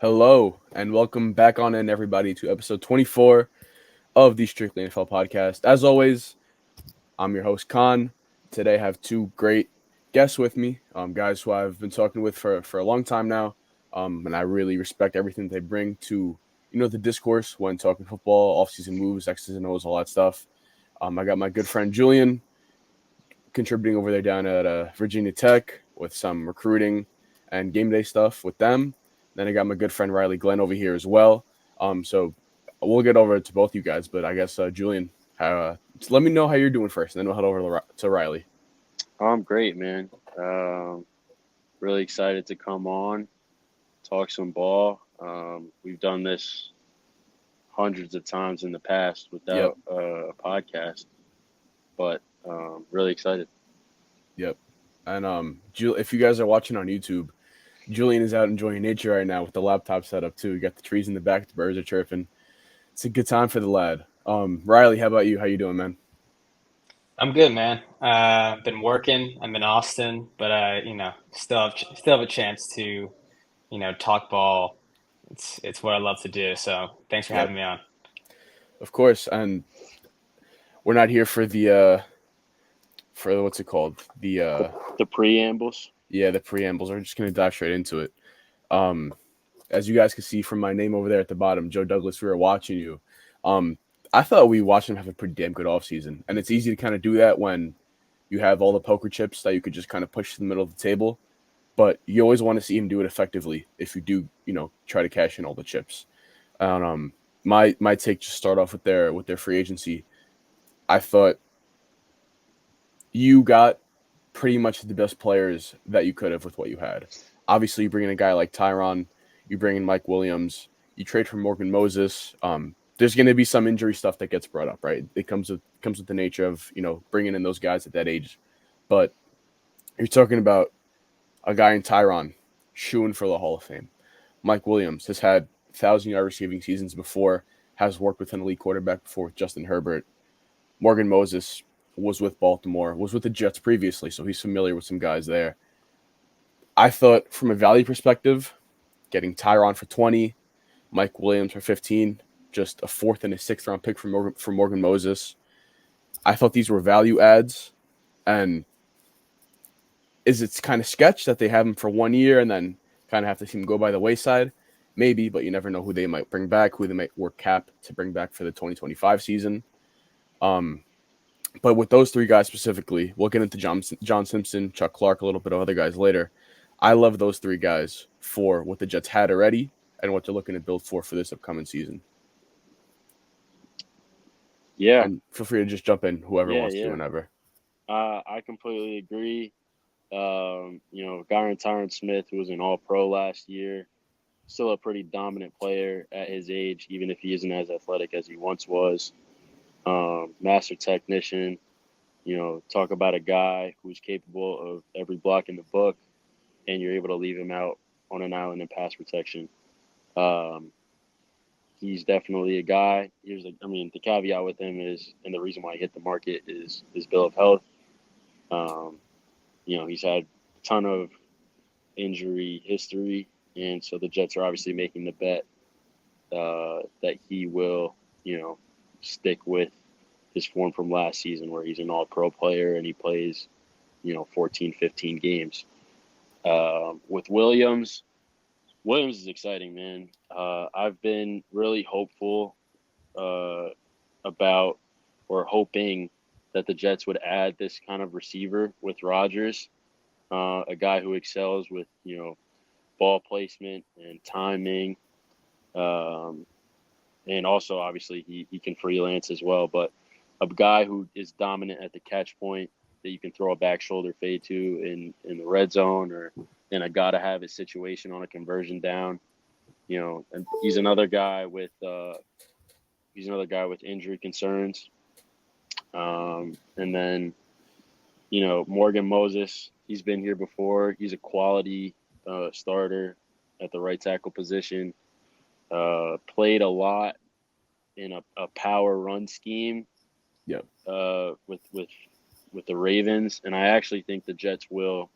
Hello and welcome back on in, everybody, to episode 24 of the StricklyNFL podcast. As always, I'm your host, Khan. Today I have two great guests with me, guys who I've been talking with for a long time now, and I really respect everything they bring to, the discourse when talking football, offseason moves, X's and O's, all that stuff. I got my good friend Julian contributing over there down at Virginia Tech with some recruiting and game day stuff with them. Then I got my good friend Riley Glenn over here as well. So we'll get over to both you guys, but I guess Julian, let me know how you're doing first, and then we'll head over to Riley. I'm great, man. Really excited to come on, talk some ball. We've done this hundreds of times in the past Yep, without a podcast, but really excited. yep. And if you guys are watching on YouTube, Julian is out enjoying nature right now with the laptop set up too. You got the trees in the back, the birds are chirping. It's a good time for the lad. Riley, how about you? How you doing, man? I'm good, man. Been working. I'm in Austin, but still have a chance to, talk ball. It's what I love to do. So thanks for Yep, having me on. of course. And we're not here for the for what's it called? The, the preambles. The preambles. We're just gonna dive straight into it. Um, as you guys can see from my name over there at the bottom, Joe Douglas, we were watching you. Um, I thought we watched him have a pretty damn good offseason. And it's easy to kind of do that when you have all the poker chips that you could just kind of push to the middle of the table. But you always want to see him do it effectively if you do, try to cash in all the chips. And my take just start off with their free agency. I thought you got pretty much the best players that you could have with what you had. Obviously, you bring in a guy like Tyron, you bring in Mike Williams, you trade for Morgan Moses. There's going to be some injury stuff that gets brought up, right? It comes with the nature of bringing in those guys at that age. But you're talking about a guy in Tyron, shooing for the Hall of Fame. Mike Williams has had 1,000-yard receiving seasons before, has worked with an elite quarterback before with Justin Herbert. Morgan Moses was with Baltimore, was with the Jets previously, so he's familiar with some guys there. I thought from a value perspective, getting Tyron for 20, Mike Williams for 15, just a fourth and a sixth round pick for Morgan Moses. I thought these were value adds, and is it kind of sketch that they have him for 1 year and then kind of have to see him go by the wayside? Maybe, but you never know who they might bring back, who they might work cap to bring back for the 2025 season. But with those three guys specifically, we'll get into John Simpson, Chuck Clark, a little bit of other guys later. I love those three guys for what the Jets had already and what they're looking to build for this upcoming season. Yeah, And feel free to just jump in, whoever yeah, wants to, yeah. whenever. I completely agree. Tyron Smith was an All-Pro last year. Still a pretty dominant player at his age, even if he isn't as athletic as he once was. Master technician. Talk about a guy who's capable of every block in the book, and you're able to leave him out on an island in pass protection. He's definitely a guy. The caveat with him is, and the reason why he hit the market is his bill of health. He's had a ton of injury history, and so the Jets are obviously making the bet that he will, stick with his form from last season where he's an all-pro player and he plays, 14, 15 games. With Williams is exciting, man. I've been really hopeful about or hoping that the Jets would add this kind of receiver with Rodgers, a guy who excels with, ball placement and timing. And also, obviously, he can freelance as well. But a guy who is dominant at the catch point that you can throw a back shoulder fade to in the red zone or in a gotta-have it situation on a conversion down. And he's another guy with injury concerns. And then, Morgan Moses, he's been here before. He's a quality starter at the right tackle position. Played a lot in a power run scheme. Yep. With the Ravens, and I actually think the Jets will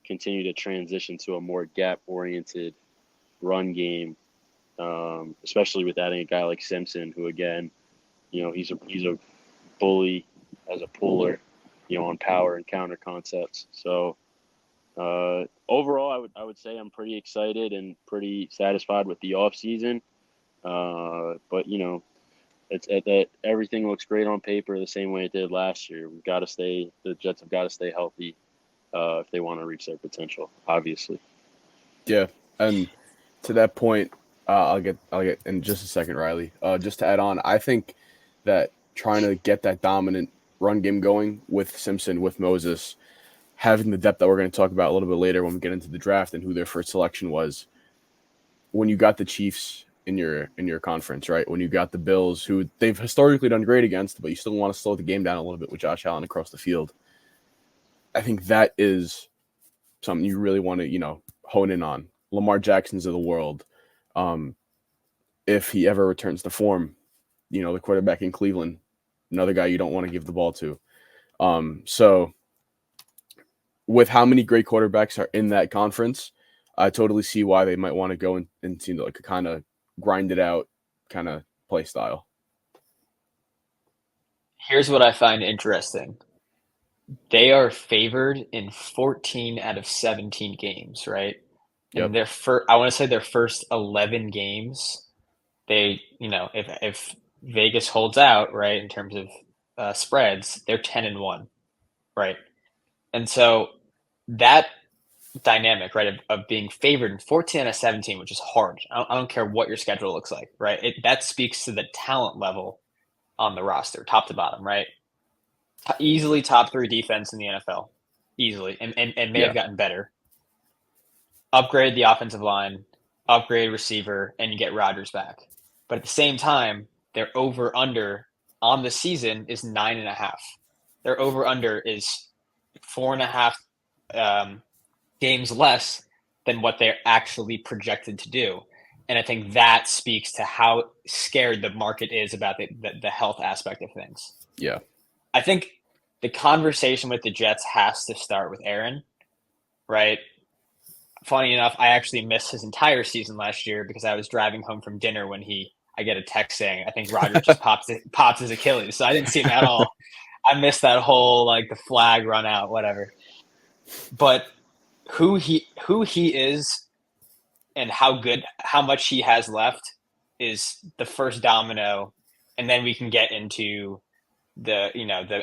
continue to transition to a more gap-oriented run game especially with adding a guy like Simpson, who again, he's a bully as a puller, on power and counter concepts. So overall, I would say I'm pretty excited and pretty satisfied with the offseason. But everything looks great on paper the same way it did last year. The Jets have got to stay healthy if they want to reach their potential, obviously. Yeah, and to that point, I'll get in just a second, Riley. Just to add on, I think that trying to get that dominant run game going with Simpson, with Moses, having the depth that we're going to talk about a little bit later when we get into the draft and who their first selection was. When you got the Chiefs in your conference, right? When you got the Bills, who they've historically done great against, but you still want to slow the game down a little bit with Josh Allen across the field. I think that is something you really want to, hone in on. Lamar Jackson's of the world. If he ever returns to form, the quarterback in Cleveland, another guy you don't want to give the ball to. So with how many great quarterbacks are in that conference, I totally see why they might want to go and seem like a kind of grind it out kind of play style. Here's what I find interesting. They are favored in 14 out of 17 games, right? Yep. And I want to say their first 11 games, they, if Vegas holds out, right, in terms of spreads, they're 10-1, right? And so that dynamic, right, of being favored in 14 out of 17, which is hard. I don't care what your schedule looks like, right? That speaks to the talent level on the roster, top to bottom, right? Easily top 3 defense in the NFL, easily, and may have gotten better. Upgrade the offensive line, upgrade receiver, and you get Rodgers back. But at the same time, their over-under on the season is 9.5. Their over-under is 4.5 games less than what they're actually projected to do. And I think that speaks to how scared the market is about the health aspect of things. Yeah. I think the conversation with the Jets has to start with Aaron, right? Funny enough, I actually missed his entire season last year because I was driving home from dinner when I get a text saying, I think Rodgers just popped his Achilles. So I didn't see him at all. I missed that whole, the flag run out, whatever. But who he is and how much he has left is the first domino. And then we can get into the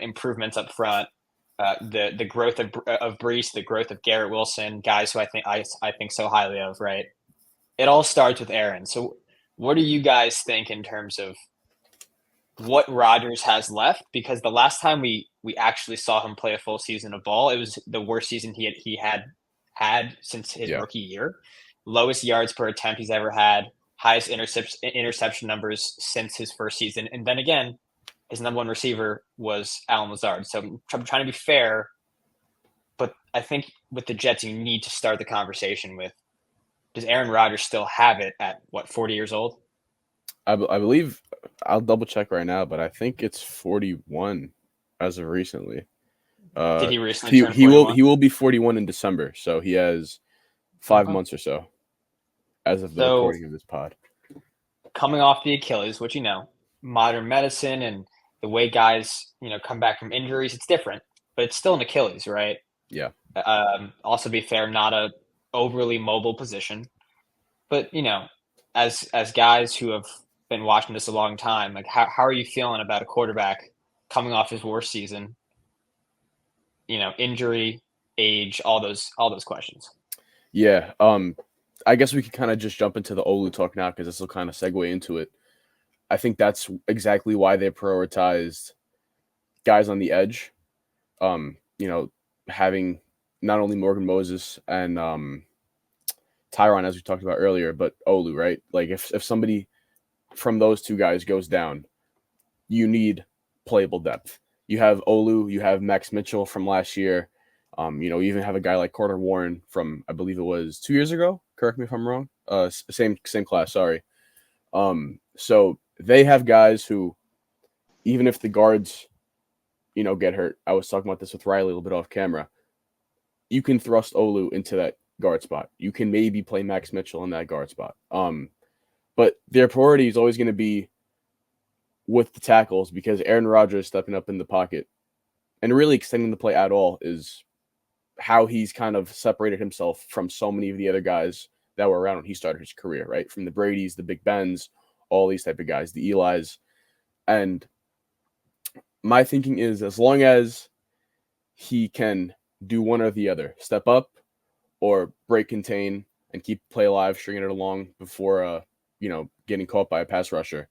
improvements up front, the growth of Brees, the growth of Garrett Wilson, guys who I think so highly of, right? It all starts with Aaron. So what do you guys think in terms of what Rodgers has left? Because the last time we actually saw him play a full season of ball, it was the worst season he had since his rookie year. Lowest yards per attempt he's ever had, highest interception numbers since his first season. And then again, his number one receiver was Allen Lazard. So I'm trying to be fair, but I think with the Jets, you need to start the conversation with, does Aaron Rodgers still have it at, 40 years old? I believe, I'll double check right now, but I think it's 41 as of recently. Did he recently turn 41? He will be 41 in December, so he has 5 months or so as of the recording of this pod. Coming off the Achilles, which modern medicine and the way guys, come back from injuries, it's different, but it's still an Achilles, right? Yeah. Also be fair, not a overly mobile position, but as guys who have been watching this a long time, how are you feeling about a quarterback coming off his worst season? Injury, age, all those questions. Yeah. I guess we could kind of just jump into the Olu talk now because this will kind of segue into it. I think that's exactly why they prioritized guys on the edge. Having not only Morgan Moses and Tyron, as we talked about earlier, but Olu, right? If somebody from those two guys goes down, you need playable depth. You have Olu, you have Max Mitchell from last year. You even have a guy like Carter Warren from, I believe it was 2 years ago. Correct me if I'm wrong. Same class. Sorry. So they have guys who, even if the guards, get hurt. I was talking about this with Riley a little bit off camera. You can thrust Olu into that guard spot. You can maybe play Max Mitchell in that guard spot. But their priority is always going to be with the tackles because Aaron Rodgers stepping up in the pocket and really extending the play at all is how he's kind of separated himself from so many of the other guys that were around when he started his career, right? From the Bradys, the Big Bens, all these type of guys, the Elis. And my thinking is as long as he can do one or the other, step up or break contain and keep play alive, stringing it along before, getting caught by a pass rusher,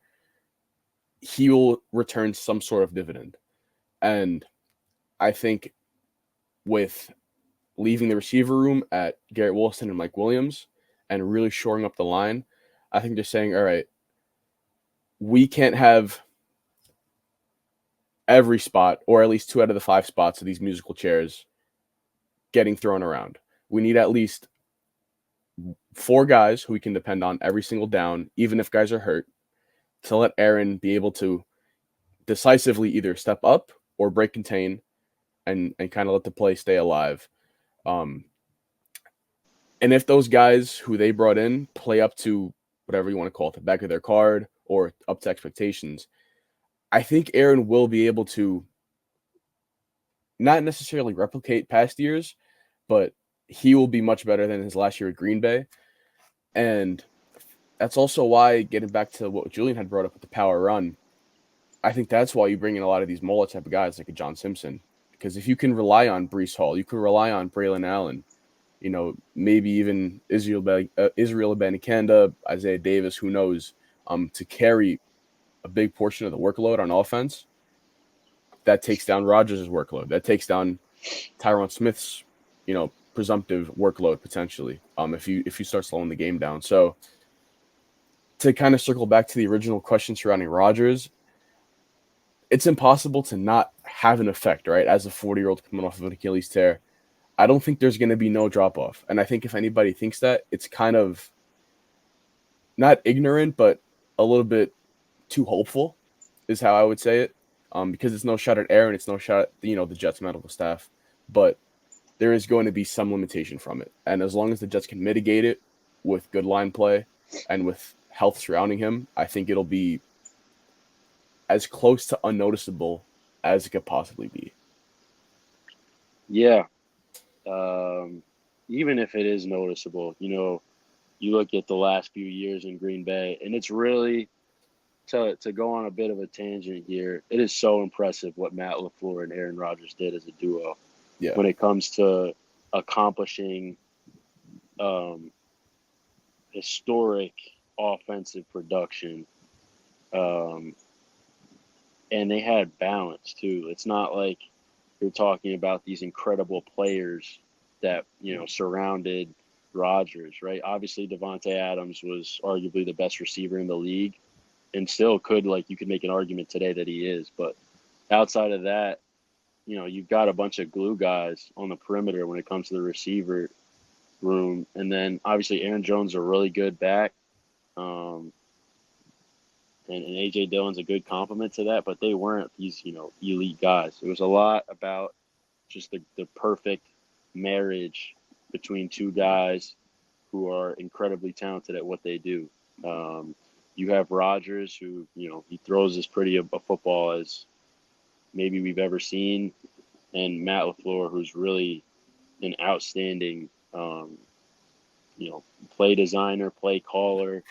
he will return some sort of dividend. And I think with leaving the receiver room at Garrett Wilson and Mike Williams and really shoring up the line, I think they're saying, all right, we can't have every spot or at least 2 out of the 5 spots of these musical chairs getting thrown around. We need at least 4 guys who we can depend on every single down, even if guys are hurt, to let Aaron be able to decisively either step up or break contain and kind of let the play stay alive. And if those guys who they brought in play up to whatever you want to call it, the back of their card or up to expectations, I think Aaron will be able to not necessarily replicate past years, but he will be much better than his last year at Green Bay. And that's also why, getting back to what Julian had brought up with the power run, I think that's why you bring in a lot of these mullet type of guys like a John Simpson. Because if you can rely on Breece Hall, you can rely on Braylon Allen, maybe even Israel Abanikanda, Isaiah Davis, who knows, to carry a big portion of the workload on offense, that takes down Rodgers' workload. That takes down Tyron Smith's, presumptive workload potentially, if you start slowing the game down. So to kind of circle back to the original question surrounding Rodgers, it's impossible to not have an effect, right? As a 40-year-old coming off of an Achilles tear, I don't think there's going to be no drop-off. And I think if anybody thinks that, it's kind of not ignorant, but a little bit too hopeful is how I would say it, because it's no shot at Aaron. It's no shot at, the Jets medical staff. But there is going to be some limitation from it. And as long as the Jets can mitigate it with good line play and with health surrounding him, I think it'll be as close to unnoticeable as it could possibly be. Yeah. Even if it is noticeable, you look at the last few years in Green Bay, and it's really, to go on a bit of a tangent here, it is so impressive what Matt LaFleur and Aaron Rodgers did as a duo. Yeah. When it comes to accomplishing historic offensive production. And they had balance too. It's not like you're talking about these incredible players that, surrounded Rodgers, right? Obviously, Devontae Adams was arguably the best receiver in the league and still you could make an argument today that he is. But outside of that, you've got a bunch of glue guys on the perimeter when it comes to the receiver room. And then obviously Aaron Jones is a really good back. And A.J. Dillon's a good complement to that, but they weren't these, elite guys. It was a lot about just the perfect marriage between 2 guys who are incredibly talented at what they do. You have Rodgers, who, he throws as pretty a football as maybe we've ever seen, and Matt LaFleur, who's really an outstanding, play designer, play caller.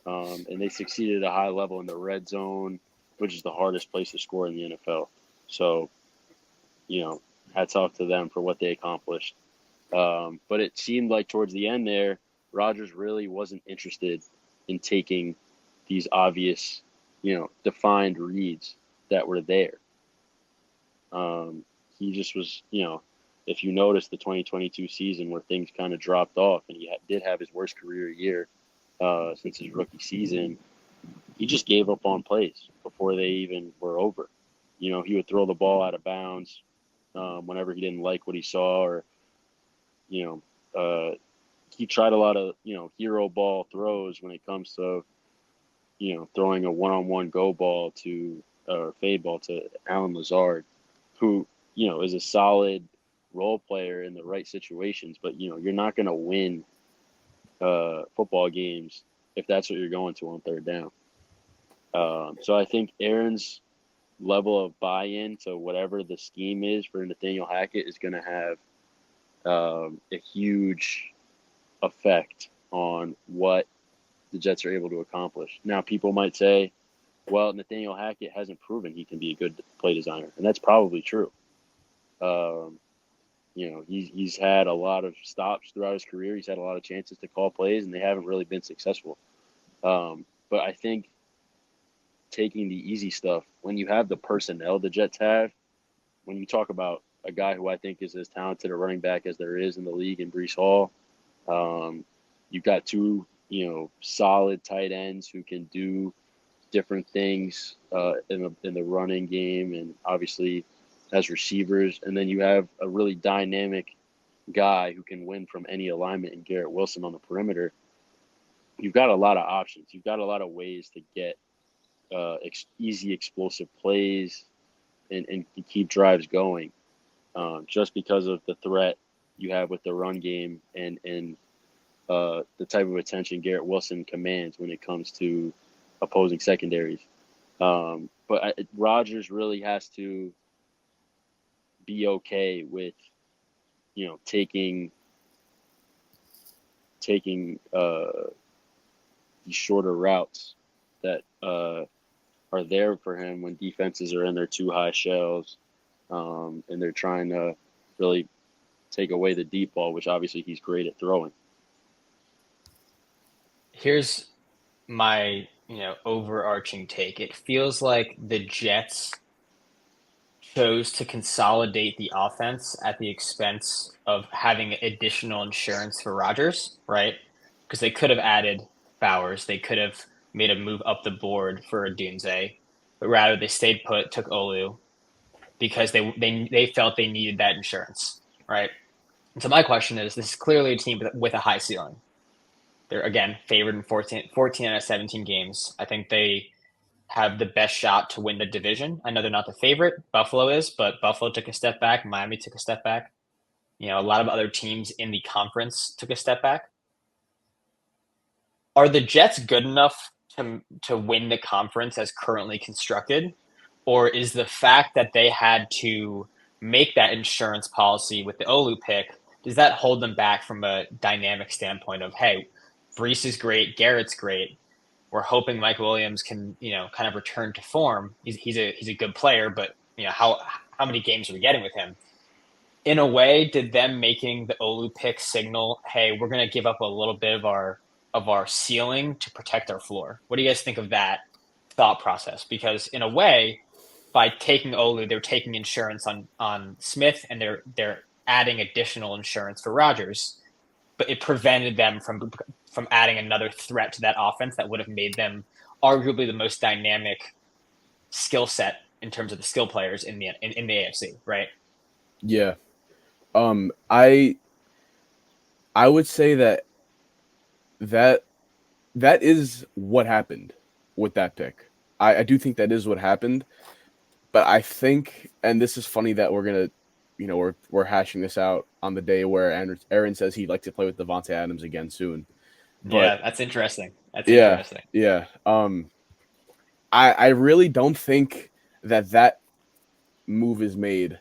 And they succeeded at a high level in the red zone, which is the hardest place to score in the NFL. So, hats off to them for what they accomplished. But it seemed like towards the end there, Rodgers really wasn't interested in taking these obvious, defined reads that were there. He just was, if you notice the 2022 season where things kind of dropped off and he did have his worst career year since his rookie season, he just gave up on plays before they even were over. He would throw the ball out of bounds whenever he didn't like what he saw, or, he tried a lot of, hero ball throws when it comes to, throwing a one-on-one go ball or fade ball to Alan Lazard, who, is a solid role player in the right situations, but, you're not going to win football games if that's what you're going to on third down. So I think Aaron's level of buy-in to whatever the scheme is for Nathaniel Hackett is going to have a huge effect on what the Jets are able to accomplish. Now, people might say, well, Nathaniel Hackett hasn't proven he can be a good play designer, and that's probably true. He's had a lot of stops throughout his career. He's had a lot of chances to call plays, and they haven't really been successful. But I think taking the easy stuff, when you have the personnel the Jets have, when you talk about a guy who I think is as talented a running back as there is in the league in Breece Hall, you've got two, solid tight ends who can do different things in the running game, and obviously as receivers. And then you have a really dynamic guy who can win from any alignment in Garrett Wilson on the perimeter. You've got a lot of options. You've got a lot of ways to get easy, explosive plays and keep drives going, just because of the threat you have with the run game and the type of attention Garrett Wilson commands when it comes to opposing secondaries. But Rodgers really has to be okay with, taking these shorter routes that are there for him when defenses are in their too high shells, and they're trying to really take away the deep ball, which obviously he's great at throwing. Here's my, overarching take. It feels like the Jets chose to consolidate the offense at the expense of having additional insurance for Rodgers, right? Because they could have added Bowers. They could have made a move up the board for Odunze, but rather they stayed put, took Olu, because they felt they needed that insurance, right? And so my question is, this is clearly a team with a high ceiling. They're, again, favored in 14 out of 17 games. I think they have the best shot to win the division. I know they're not the favorite. Buffalo is, but Buffalo took a step back. Miami took a step back. A lot of other teams in the conference took a step back. Are the Jets good enough to win the conference as currently constructed? Or is the fact that they had to make that insurance policy with the Olu pick, does that hold them back from a dynamic standpoint of, hey, Breece is great, Garrett's great. We're hoping Mike Williams can, kind of return to form. He's a good player, but how many games are we getting with him? In a way, did them making the Olu pick signal, hey, we're going to give up a little bit of our ceiling to protect our floor? What do you guys think of that thought process? Because in a way, by taking Olu, they're taking insurance on Smith, and they're adding additional insurance for Rodgers, but it prevented them from adding another threat to that offense that would have made them arguably the most dynamic skill set in terms of the skill players in the AFC, right? Yeah. I would say that is what happened with that pick. I do think that is what happened, but I think, and this is funny that we're gonna, we're hashing this out on the day where Aaron says he'd like to play with Devontae Adams again soon. But, yeah, that's interesting. Interesting. Yeah. I really don't think that move is made.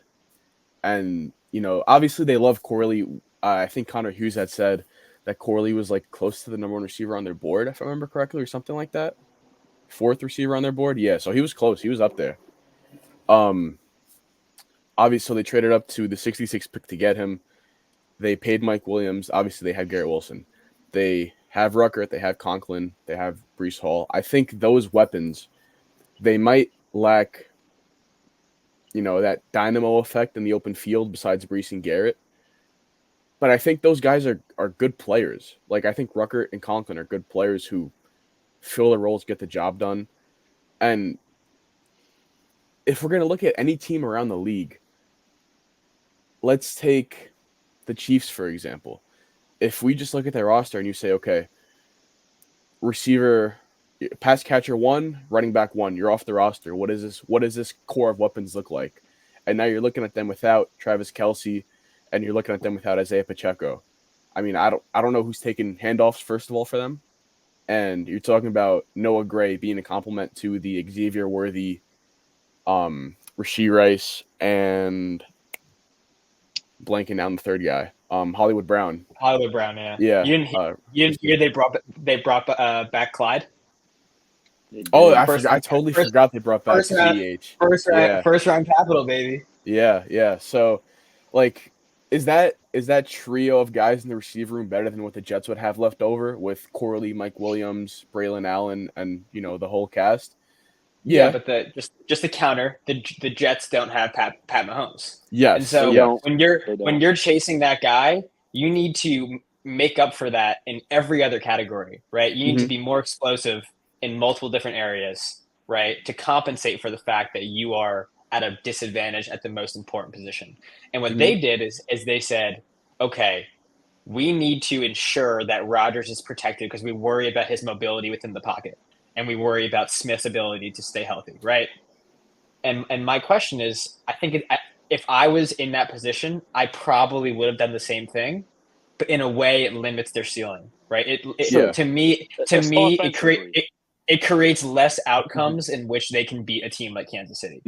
And, obviously they love Corley. I think Connor Hughes had said that Corley was like close to the number one receiver on their board, if I remember correctly, or something like that. Fourth receiver on their board. Yeah. So he was close. He was up there. Obviously they traded up to the 66 pick to get him. They paid Mike Williams. Obviously they had Garrett Wilson. They have Ruckert. They have Conklin. They have Breece Hall. I think those weapons, they might lack, that dynamo effect in the open field besides Breece and Garrett. But I think those guys are good players. Like, I think Ruckert and Conklin are good players who fill their roles, get the job done. And if we're going to look at any team around the league, let's take the Chiefs, for example. If we just look at their roster and you say, okay, receiver, pass catcher 1, running back 1, you're off the roster. What is this core of weapons look like? And now you're looking at them without Travis Kelce, and you're looking at them without Isaiah Pacheco. I mean, I don't know who's taking handoffs first of all for them. and you're talking about Noah Gray being a complement to the Xavier Worthy, Rashee Rice, and blanking down the third guy, Hollywood Brown. Hollywood Brown, yeah. Yeah. You didn't hear they brought back Clyde? Oh, I totally forgot they brought back CEH. First round capital, baby. Yeah. So, like, is that trio of guys in the receiver room better than what the Jets would have left over with Corley, Mike Williams, Braylon Allen, and the whole cast? Yeah, but just the counter, the Jets don't have Pat Mahomes. Yes. And so when you're chasing that guy, you need to make up for that in every other category, right? You need to be more explosive in multiple different areas, right? To compensate for the fact that you are at a disadvantage at the most important position. And what they did is they said, okay, we need to ensure that Rodgers is protected because we worry about his mobility within the pocket. And we worry about Smith's ability to stay healthy, right? And my question is, I think if I was in that position, I probably would have done the same thing, but in a way, it limits their ceiling, right? To me, it creates less outcomes in which they can beat a team like Kansas City.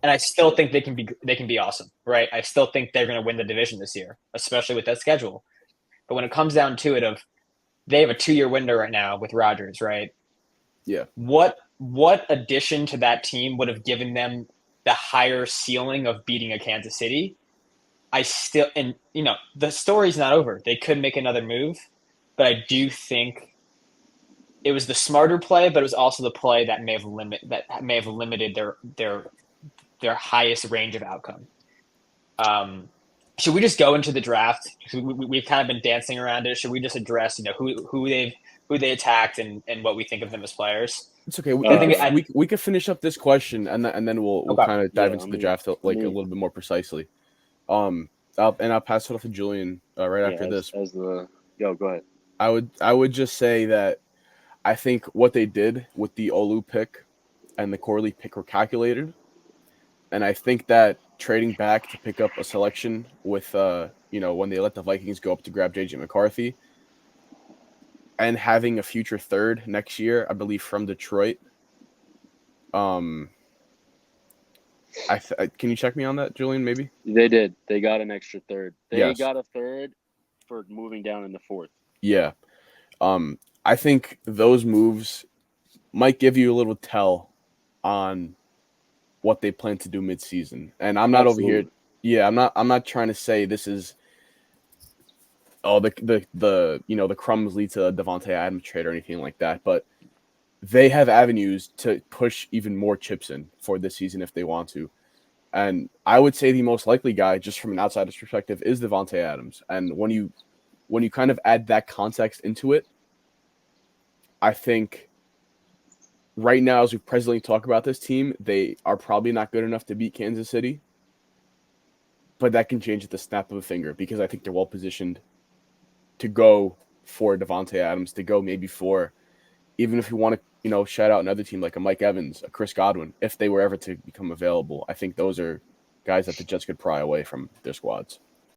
And I still think they can be awesome, right? I still think they're going to win the division this year, especially with that schedule. But when it comes down to it, they have a 2-year window right now with Rodgers, right? Yeah. What addition to that team would have given them the higher ceiling of beating a Kansas City? The story's not over. They could make another move, but I do think it was the smarter play, but it was also the play that may have limited their highest range of outcome. Should we just go into the draft? We've kind of been dancing around it. Should we just address who they attacked and what we think of them as players? It's okay. We could finish up this question and then we'll kind of dive into the draft a little bit more precisely. I'll pass it off to Julian right after this. Go ahead. I would just say that I think what they did with the Olu pick and the Corley pick were calculated, and I think that trading back to pick up a selection with when they let the Vikings go up to grab JJ McCarthy, and having a future third next year, I believe from Detroit. Can you check me on that, Julian? Maybe they did. They got an extra third. They got a third for moving down in the fourth. Yeah. I think those moves might give you a little tell on what they plan to do mid-season. And I'm not over here. Yeah, I'm not trying to say this is the crumbs lead to a Devontae Adams trade or anything like that, but they have avenues to push even more chips in for this season if they want to. And I would say the most likely guy, just from an outsider's perspective, is Devontae Adams. And when you kind of add that context into it, I think right now, as we presently talk about this team, they are probably not good enough to beat Kansas City. But that can change at the snap of a finger because I think they're well positioned to go for Devontae Adams, to go maybe for, even if you want to, shout out another team like a Mike Evans, a Chris Godwin, if they were ever to become available. I think those are guys that the Jets could pry away from their squads.